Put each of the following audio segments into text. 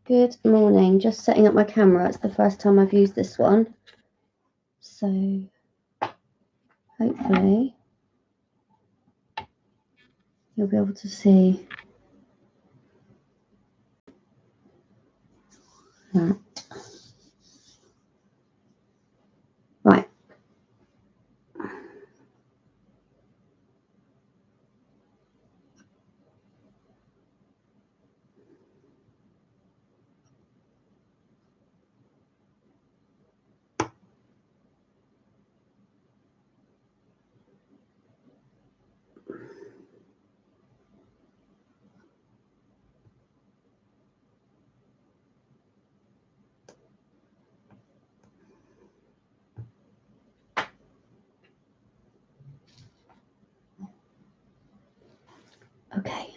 Good morning. Just setting up my camera. It's the first time I've used this one. So hopefully you'll be able to see that. Right. Okay.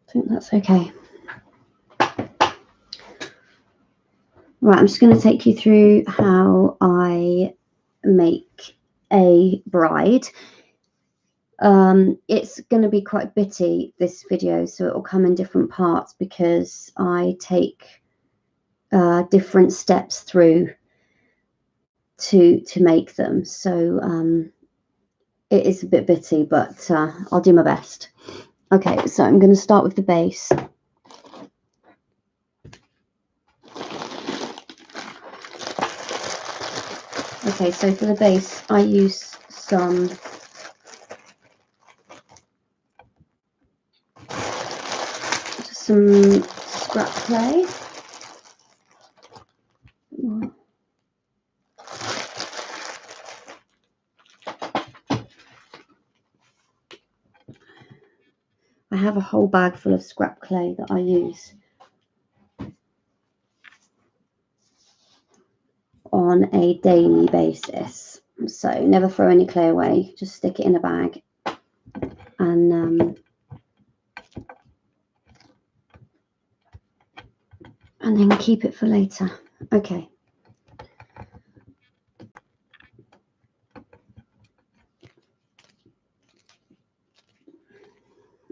I think that's okay. Right, I'm just going to take you through how I make a bride. It's going to be quite bitty, this video, so it will come in different parts because I take different steps through to make them. So it is a bit bitty, but I'll do my best. Okay, so I'm going to start with the base. Okay, so for the base, I use some scrap clay. I have a whole bag full of scrap clay that I use on a daily basis. So never throw any clay away, just stick it in a bag and then keep it for later. Okay.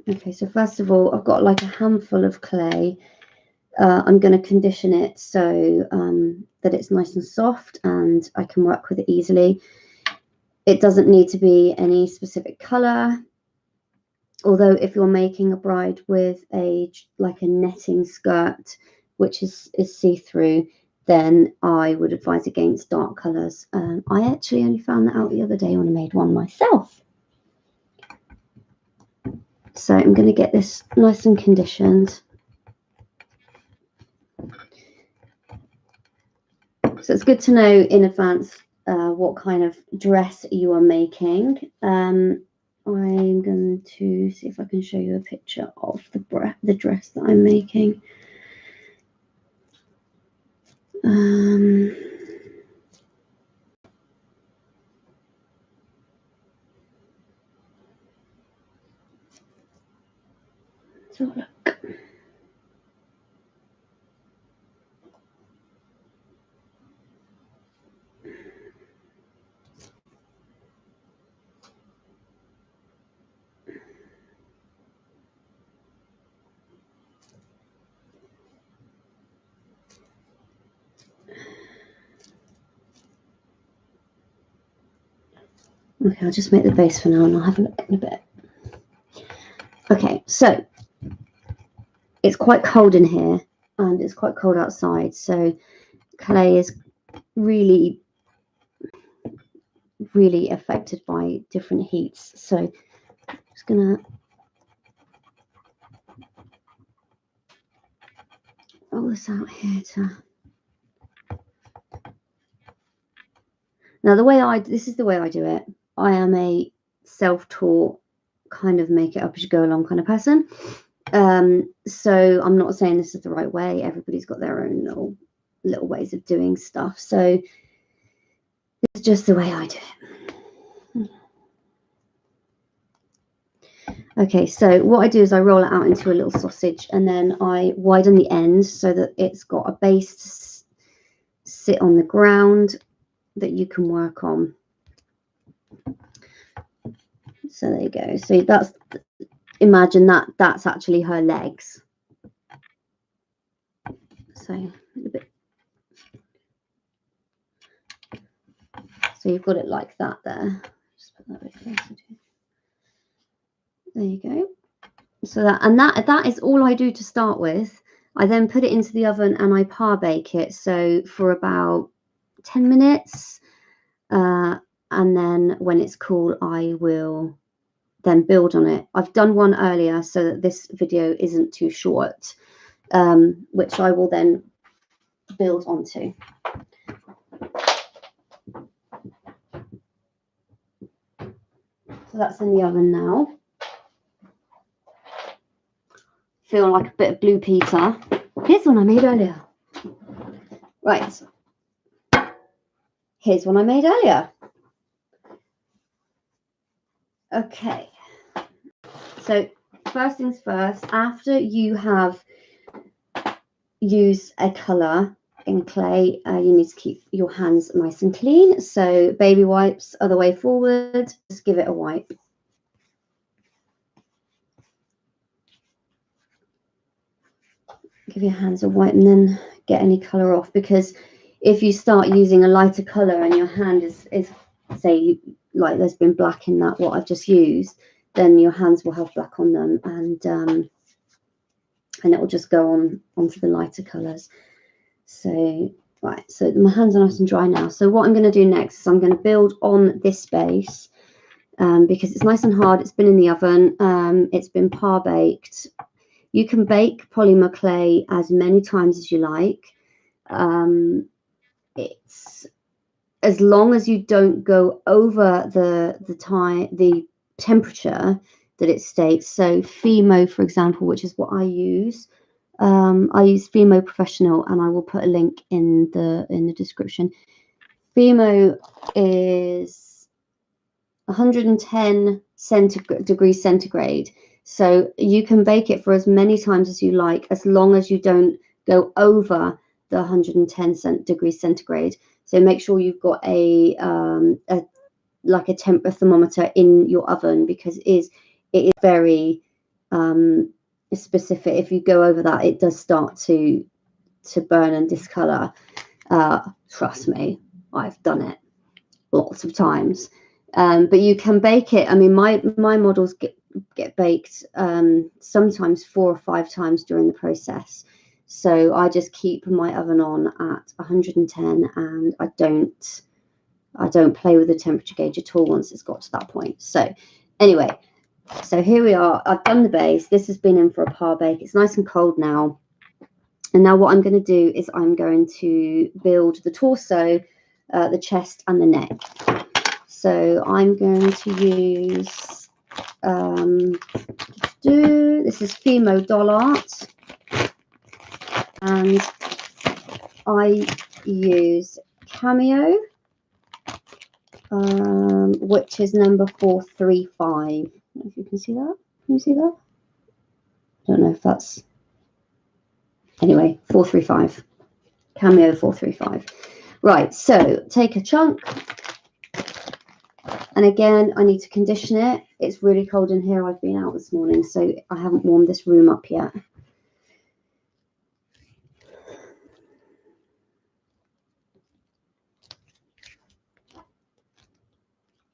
Okay, so first of all, I've got like a handful of clay. I'm going to condition it so that it's nice and soft and I can work with it easily. It doesn't need to be any specific color. Although if you're making a bride with like a netting skirt, which is see-through, then I would advise against dark colors. I actually only found that out the other day when I made one myself. So I'm going to get this nice and conditioned. So it's good to know in advance what kind of dress you are making. I'm going to see if I can show you a picture of the dress that I'm making. Let's have a look. Okay, I'll just make the base for now and I'll have a look in a bit. Okay, so it's quite cold in here and it's quite cold outside, so clay is really affected by different heats. So I'm just gonna roll this out here to. Now this is the way I do it. I am a self-taught kind of make it up as you go along kind of person. So I'm not saying this is the right way. Everybody's got their own little ways of doing stuff. So this is just the way I do it. Okay, so what I do is I roll it out into a little sausage and then I widen the ends so that it's got a base to sit on the ground that you can work on. So there you go. So imagine that that's actually her legs. So a bit. So you've got it like that there. Just put that a bit closer. There you go. So that is all I do to start with. I then put it into the oven and I par bake it. So for about 10 minutes. And then when it's cool, I will then build on it. I've done one earlier so that this video isn't too short, which I will then build onto. So that's in the oven now. Feel like a bit of blue Peter. Here's one I made earlier. Right. Here's one I made earlier. Okay. So first things first, after you have used a colour in clay, you need to keep your hands nice and clean. So baby wipes are the way forward. Just give it a wipe. Give your hands a wipe and then get any colour off, because if you start using a lighter colour and your hand is say like there's been black in that what I've just used, then your hands will have black on them, and it will just go onto the lighter colours. So right, so my hands are nice and dry now. So what I'm going to do next is I'm going to build on this base, because it's nice and hard. It's been in the oven. It's been par baked. You can bake polymer clay as many times as you like. It's as long as you don't go over the temperature that it states. So Fimo, for example, which is what I use. I use Fimo Professional, and I will put a link in the description. Fimo is 110 degrees centigrade. So you can bake it for as many times as you like, as long as you don't go over the 110 degrees centigrade. So make sure you've got a thermometer in your oven, because it is very specific. If you go over that, it does start to burn and discolor. Trust me, I've done it lots of times. But you can bake it. I mean, my models get baked sometimes 4 or 5 times during the process. So I just keep my oven on at 110, and I don't play with the temperature gauge at all once it's got to that point. So anyway, so here we are. I've done the base. This has been in for a par bake. It's nice and cold now. And now what I'm going to do is I'm going to build the torso, the chest and the neck. So I'm going to use, this is Fimo Doll Art, and I use Cameo, which is number 435. I don't know if you can see that. Can you see that? I don't know if that's, anyway, 435. Cameo 435. Right, so take a chunk. And again, I need to condition it. It's really cold in here. I've been out this morning, so I haven't warmed this room up yet.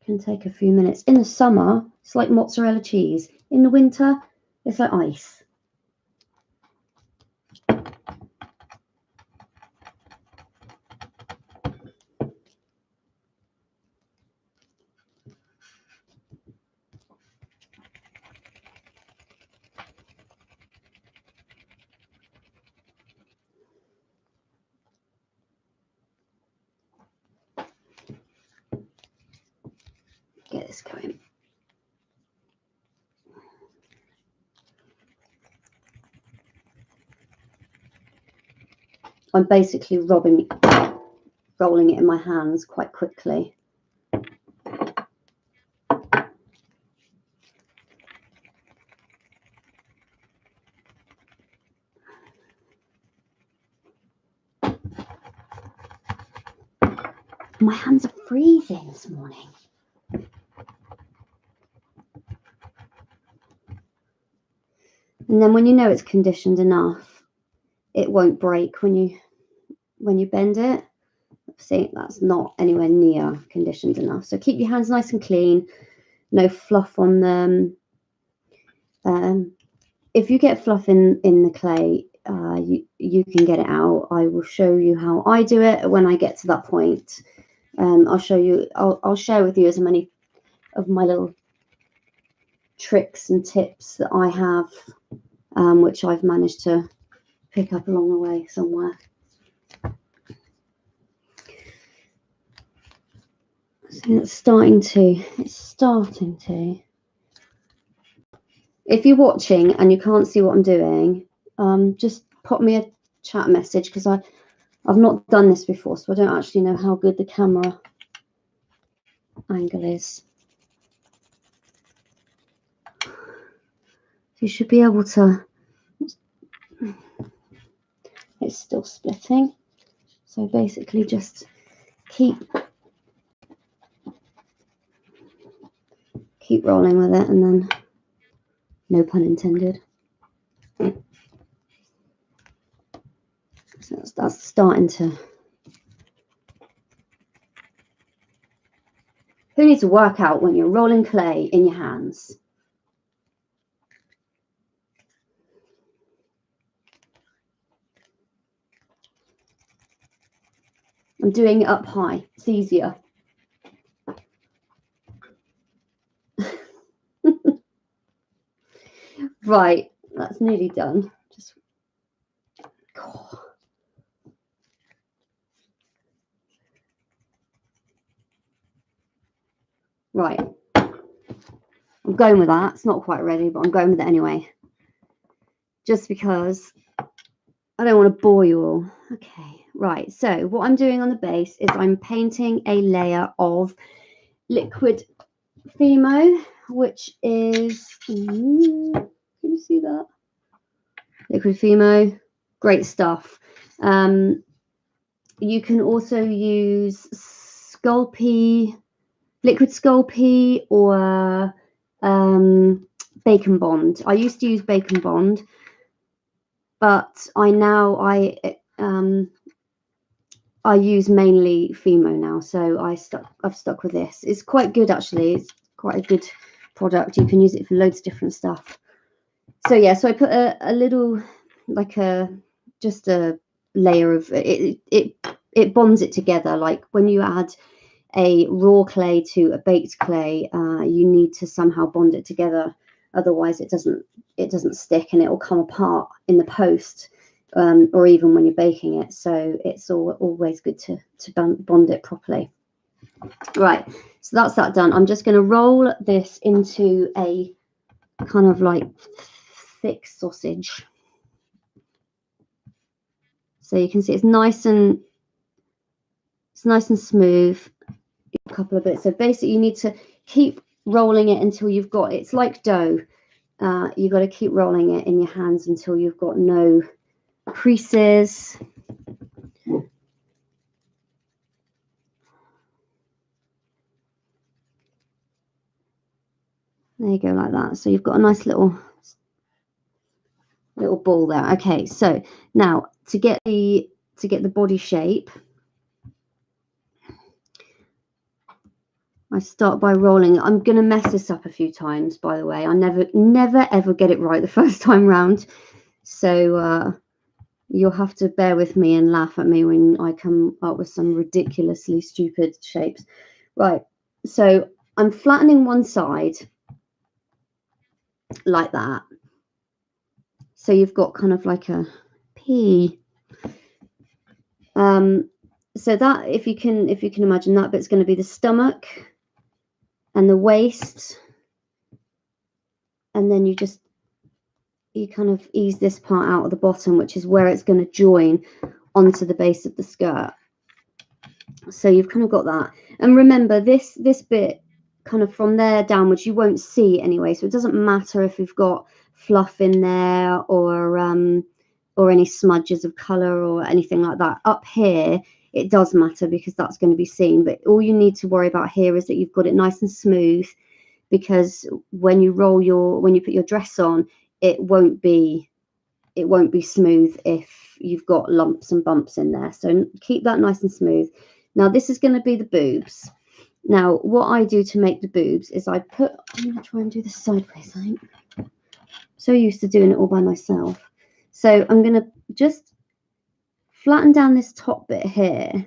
Can take a few minutes. In the summer, it's like mozzarella cheese. In the winter, it's like ice. Get this going. I'm basically rolling it in my hands quite quickly. My hands are freezing this morning. And then when you know it's conditioned enough, it won't break when you bend it. See, that's not anywhere near conditioned enough. So keep your hands nice and clean, no fluff on them. If you get fluff in the clay, you can get it out. I will show you how I do it when I get to that point. I'll show you. I'll share with you as many of my little tricks and tips that I have, which I've managed to pick up along the way somewhere. So it's starting to. If you're watching and you can't see what I'm doing, just pop me a chat message, because I've not done this before, so I don't actually know how good the camera angle is. You should be able to. It's still splitting, so basically just keep rolling with it, and then, no pun intended. So that's starting to. Who needs to work out when you're rolling clay in your hands? I'm doing it up high. It's easier. Right, that's nearly done. Just. Oh. Right. I'm going with that. It's not quite ready, but I'm going with it anyway. Just because I don't want to bore you all. Okay, right. So what I'm doing on the base is I'm painting a layer of liquid Fimo, which is, can you see that? Liquid Fimo, great stuff. You can also use liquid Sculpey, or Bacon Bond. I used to use Bacon Bond, but I use mainly Fimo now, so I've stuck with this. It's quite good, actually. It's quite a good product. You can use it for loads of different stuff. So yeah, so I put a little, just a layer of it. It bonds it together. Like when you add a raw clay to a baked clay, you need to somehow bond it together. Otherwise, it doesn't stick, and it will come apart in the post, or even when you're baking it. So it's always good to bond it properly. Right, so that's that done. I'm just going to roll this into a kind of like thick sausage. So you can see it's nice and smooth. A couple of bits. So basically, you need to keep rolling it until you've got. It's like dough. You've got to keep rolling it in your hands until you've got no creases. There you go, like that. So you've got a nice little ball there. Okay, so now to get the body shape, I start by rolling. I'm going to mess this up a few times, by the way. I never ever get it right the first time round. So you'll have to bear with me and laugh at me when I come up with some ridiculously stupid shapes. Right, so I'm flattening one side like that. So you've got kind of like a P. So that, if you can imagine, that bit's going to be the stomach and the waist, and then you kind of ease this part out of the bottom, which is where it's going to join onto the base of the skirt. So you've kind of got that. And remember, this bit kind of from there downwards, you won't see anyway. So it doesn't matter if you've got fluff in there or any smudges of colour or anything like that. Up here, it does matter because that's going to be seen. But all you need to worry about here is that you've got it nice and smooth, because when you put your dress on, it won't be smooth if you've got lumps and bumps in there. So keep that nice and smooth. Now this is going to be the boobs. Now what I do to make the boobs is I'm going to try and do this sideways. I'm so used to doing it all by myself. So I'm going to just flatten down this top bit here.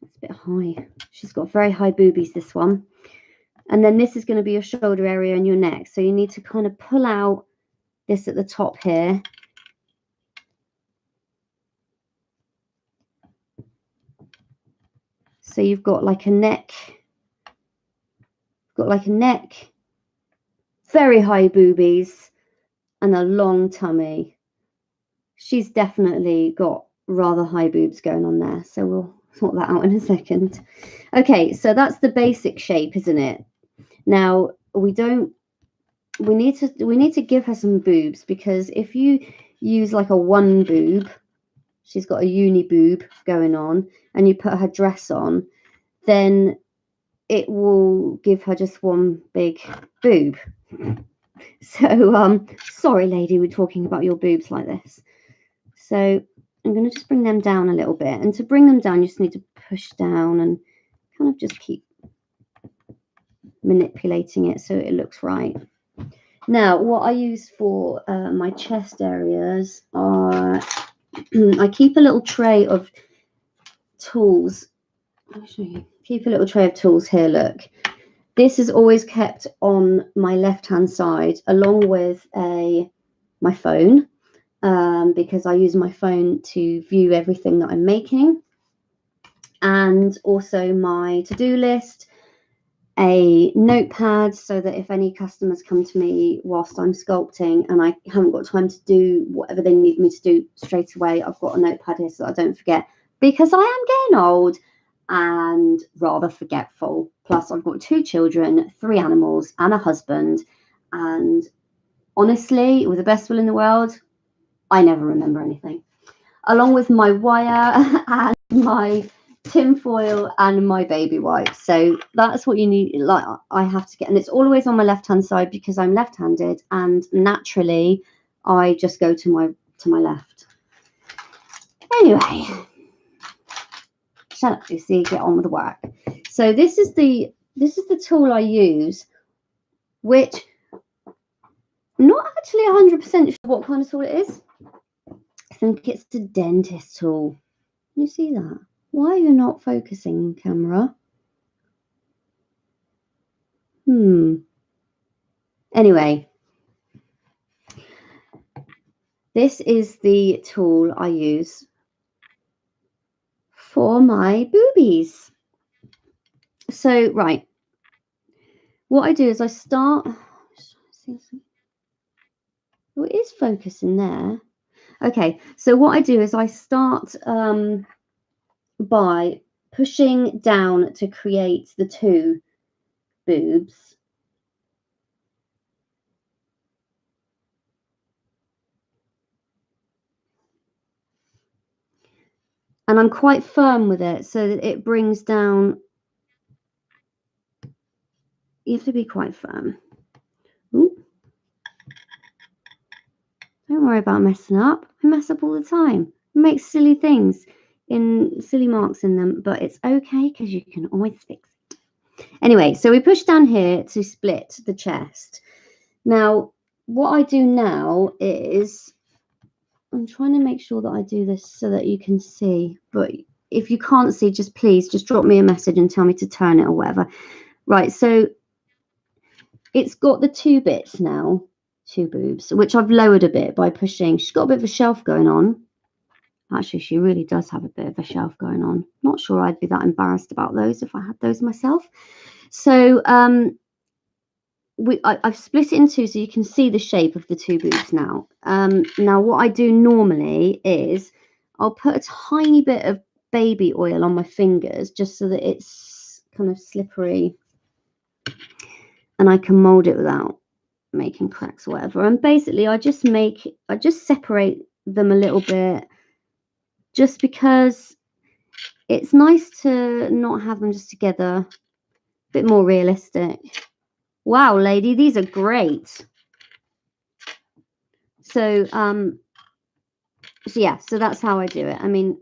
It's a bit high. She's got very high boobies, this one. And then this is going to be your shoulder area and your neck. So you need to kind of pull out this at the top here. So you've got like a neck. Very high boobies, and a long tummy. She's definitely got rather high boobs going on there. So we'll sort that out in a second. Okay, so that's the basic shape, isn't it? Now we need to give her some boobs, because if you use like a one boob, she's got a uni boob going on, and you put her dress on, then it will give her just one big boob. So sorry lady, we're talking about your boobs like this. So I'm going to just bring them down a little bit, and to bring them down you just need to push down and kind of just keep manipulating it so it looks right. Now what I use for my chest areas are I keep a little tray of tools. I'll show you. Keep a little tray of tools here, look. This is always kept on my left hand side, along with my phone, because I use my phone to view everything that I'm making, and also my to-do list, a notepad, so that if any customers come to me whilst I'm sculpting and I haven't got time to do whatever they need me to do straight away, I've got a notepad here so that I don't forget, because I am getting old and rather forgetful. Plus I've got 2 children, 3 animals and a husband, and honestly, with the best will in the world, I never remember anything, along with my wire and my tinfoil and my baby wipes. So that's what you need. Like, I have to get, and it's always on my left hand side because I'm left-handed, and naturally I just go to my left. Anyway, shut up Lucy, get on with the work. So this is the tool I use, which I'm not actually 100% sure what kind of tool it is. I think it's the dentist tool. Can you see that? Why are you not focusing, camera? Anyway, this is the tool I use for my boobies. So, right, what I do is I start. Oh, it is focusing there. Okay, so what I do is I start by pushing down to create the 2 boobs. And I'm quite firm with it so that it brings down. You have to be quite firm. Ooh. Don't worry about messing up. I mess up all the time. I make silly things, silly marks in them, but it's okay because you can always fix it. Anyway, so we push down here to split the chest. Now, what I do now is, I'm trying to make sure that I do this so that you can see, but if you can't see, please drop me a message and tell me to turn it or whatever. Right, so it's got the 2 bits now, 2 boobs, which I've lowered a bit by pushing. She's got a bit of a shelf going on. Actually, she really does have a bit of a shelf going on. Not sure I'd be that embarrassed about those if I had those myself. So I've split it in 2 so you can see the shape of the 2 boobs now. Now, what I do normally is I'll put a tiny bit of baby oil on my fingers just so that it's kind of slippery and I can mold it without making cracks or whatever. And basically I just separate them a little bit, just because it's nice to not have them just together, a bit more realistic. Wow, lady, these are great. So, yeah, so that's how I do it. I mean,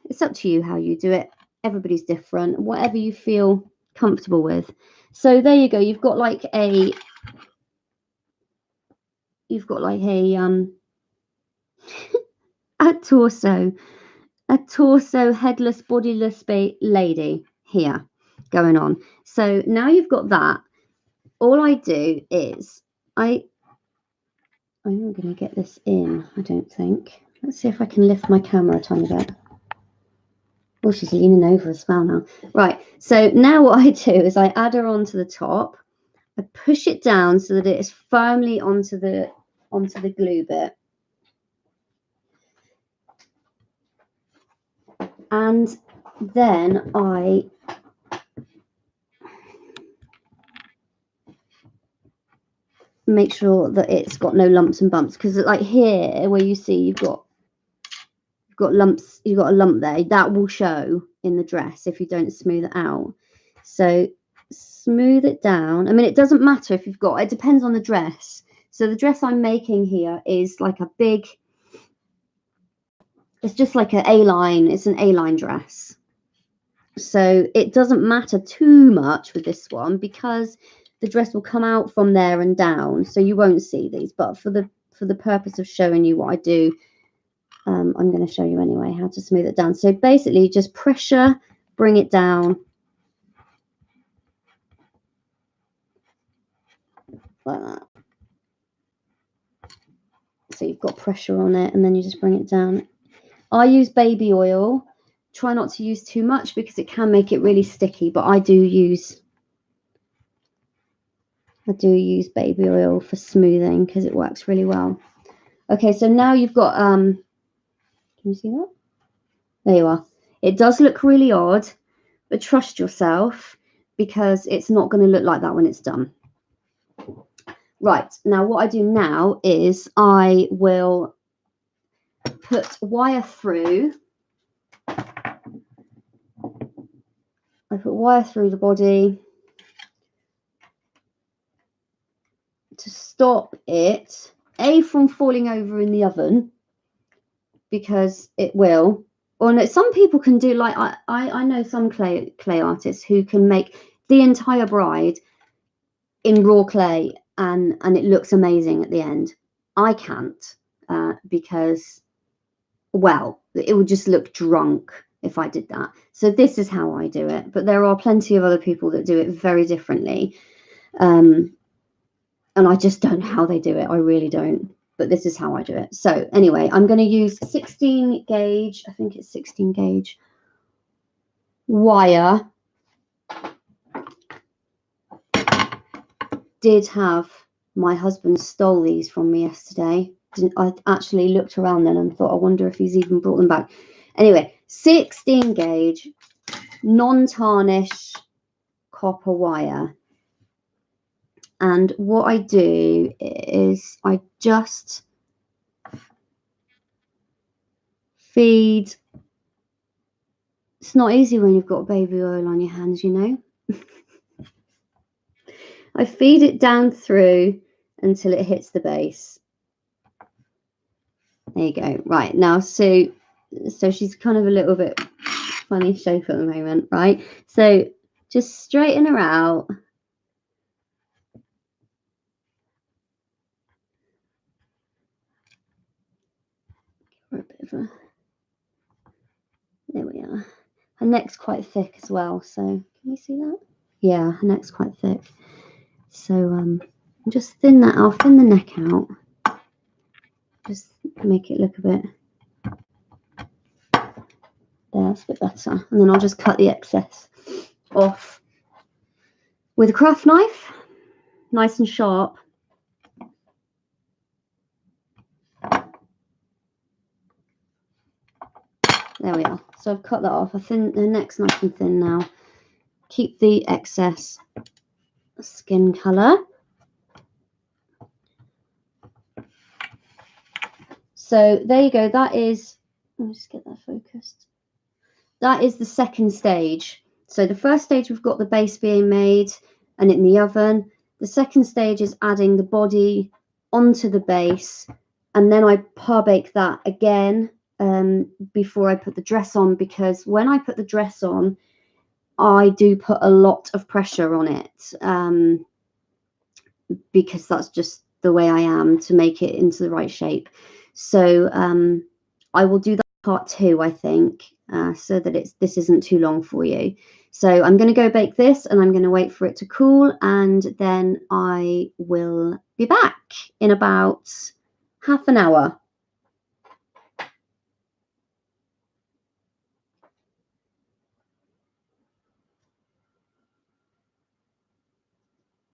it's up to you how you do it. Everybody's different, whatever you feel comfortable with. So there you go. You've got like a a torso headless, bodiless lady here going on. So now you've got that. All I do is I'm not going to get this in, I don't think. Let's see if I can lift my camera a tiny bit. Oh, she's leaning over as well now. Right, so now what I do is I add her onto the top. I push it down so that it is firmly onto the glue bit. And then I make sure that it's got no lumps and bumps, because like here where you see you've got lumps, you've got a lump there, that will show in the dress if you don't smooth it out. So smooth it down. I mean, it doesn't matter if you've got, it depends on the dress. So the dress I'm making here is like a big, it's just like an A-line, it's an A-line dress. So it doesn't matter too much with this one because the dress will come out from there and down, so you won't see these. But for the purpose of showing you what I do, I'm going to show you anyway how to smooth it down. So basically just pressure, bring it down like that. So you've got pressure on it and then you just bring it down. I use baby oil. Try not to use too much because it can make it really sticky, but I do use baby oil for smoothing because it works really well. Okay, so now you've got, can you see that? There you are. It does look really odd, but trust yourself because it's not going to look like that when it's done. Right, now what I do now is I will put wire through. I put wire through the body to stop it, A, from falling over in the oven, because it will. Or no, some people can do, like I know some clay artists who can make the entire bride in raw clay and it looks amazing at the end. I can't because, well, it would just look drunk if I did that. So this is how I do it, but there are plenty of other people that do it very differently, and I just don't know how they do it. I really don't, but this is how I do it. So anyway, I'm going to use 16 gauge, I think it's 16 gauge wire. Did have my husband stole these from me yesterday. I actually looked around then and thought, I wonder if he's even brought them back. Anyway, 16 gauge non-tarnish copper wire. And what I do is I just feed. It's not easy when you've got baby oil on your hands, you know. I feed it down through until it hits the base. There you go. Right, now, so she's kind of a little bit funny shape at the moment, right? So just straighten her out. A bit of a, there we are. Her neck's quite thick as well, so can you see that? Yeah, her neck's quite thick. So just thin that. I'll thin the neck out. Just make it look a bit. There, that's a bit better. And then I'll just cut the excess off with a craft knife, nice and sharp. There we are. So I've cut that off. The neck's nice and thin now. Keep the excess skin colour. So there you go. That is, let me just get that focused. That is the second stage. So the first stage, we've got the base being made and in the oven. The second stage is adding the body onto the base, and then I par bake that again before I put the dress on, because when I put the dress on, I do put a lot of pressure on it, because that's just the way I am, to make it into the right shape. So I will do that part 2, I think, so that this isn't too long for you. So I'm going to go bake this, and I'm going to wait for it to cool, and then I will be back in about half an hour.